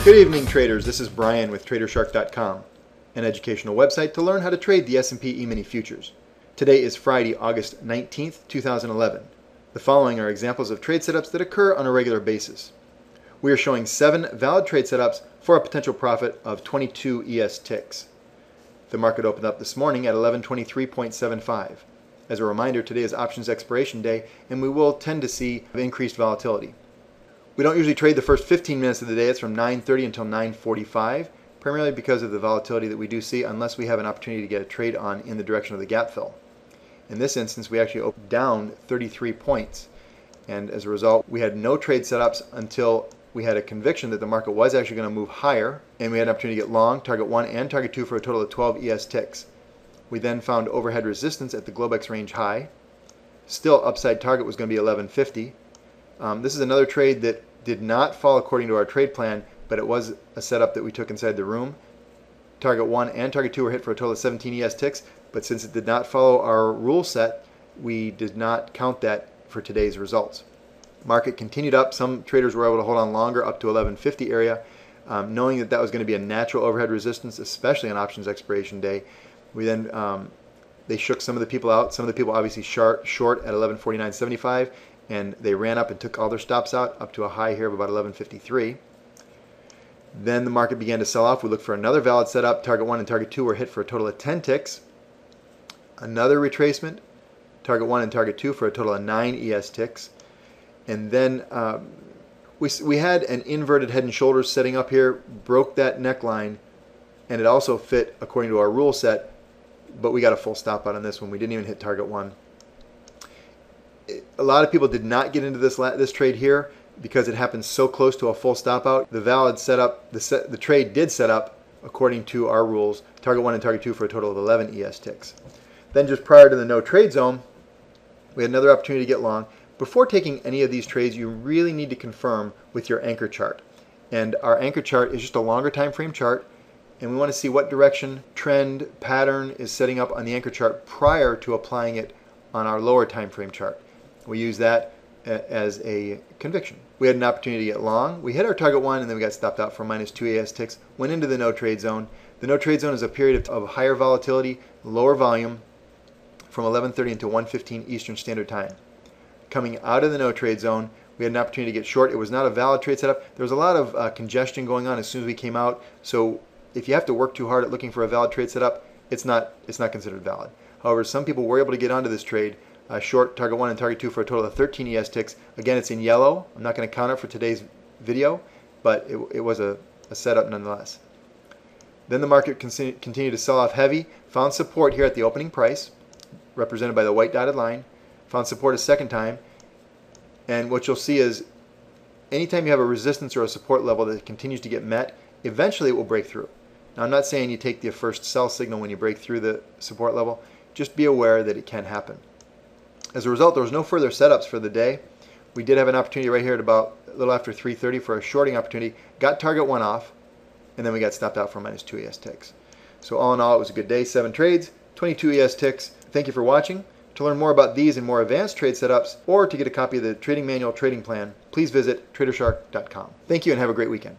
Good evening, traders. This is Brian with TraderShark.com, an educational website to learn how to trade the S&P E-mini futures. Today is Friday, August 19th, 2011. The following are examples of trade setups that occur on a regular basis. We are showing 7 valid trade setups for a potential profit of 22 ES ticks. The market opened up this morning at 1123.75. As a reminder, today is options expiration day, and we will tend to see increased volatility. We don't usually trade the first 15 minutes of the day. It's from 9:30 until 9:45, primarily because of the volatility that we do see unless we have an opportunity to get a trade on in the direction of the gap fill. In this instance, we actually opened down 33 points, and as a result, we had no trade setups until we had a conviction that the market was actually going to move higher, and we had an opportunity to get long, target 1 and target 2 for a total of 12 ES ticks. We then found overhead resistance at the Globex range high. Still, upside target was going to be 1150. This is another trade that did not fall according to our trade plan, but it was a setup that we took inside the room. Target 1 and target 2 were hit for a total of 17 ES ticks, but since it did not follow our rule set, we did not count that for today's results. Market continued up. Some traders were able to hold on longer up to 1150 area, knowing that that was going to be a natural overhead resistance, especially on options expiration day. We then they shook some of the people out. Some of the people obviously short at 1149.75, and they ran up and took all their stops out up to a high here of about 1153. Then the market began to sell off. We looked for another valid setup. Target 1 and target 2 were hit for a total of 10 ticks. Another retracement. Target 1 and target 2 for a total of 9 ES ticks. And then we had an inverted head and shoulders setting up here, broke that neckline, and it also fit according to our rule set, but we got a full stop out on this one. We didn't even hit target 1. A lot of people did not get into this trade here because it happened so close to a full stop out. The valid setup, the trade did set up according to our rules, target 1 and target 2 for a total of 11 ES ticks. Then just prior to the no trade zone, we had another opportunity to get long. Before taking any of these trades, you really need to confirm with your anchor chart. And our anchor chart is just a longer time frame chart, and we want to see what direction, trend, pattern is setting up on the anchor chart prior to applying it on our lower time frame chart. We use that as a conviction. We had an opportunity to get long. We hit our target 1, and then we got stopped out for minus 2 ES ticks, went into the no trade zone. The no trade zone is a period of higher volatility, lower volume, from 11:30 until 1:15 Eastern Standard Time. Coming out of the no trade zone, we had an opportunity to get short. It was not a valid trade setup. There was a lot of congestion going on as soon as we came out. So if you have to work too hard at looking for a valid trade setup, it's not considered valid. However, some people were able to get onto this trade. Short target 1 and target 2 for a total of 13 ES ticks. Again, it's in yellow. I'm not going to count it for today's video, but it was a setup nonetheless. Then the market continued to sell off heavy, found support here at the opening price, represented by the white dotted line, found support a second time, and what you'll see is anytime you have a resistance or a support level that continues to get met, eventually it will break through. Now, I'm not saying you take the first sell signal when you break through the support level. Just be aware that it can happen. As a result, there was no further setups for the day. We did have an opportunity right here at about a little after 3:30 for a shorting opportunity. Got target 1 off, and then we got stopped out for minus 2 ES ticks. So all in all, it was a good day. 7 trades, 22 ES ticks. Thank you for watching. To learn more about these and more advanced trade setups, or to get a copy of the Trading Manual Trading Plan, please visit TraderShark.com. Thank you and have a great weekend.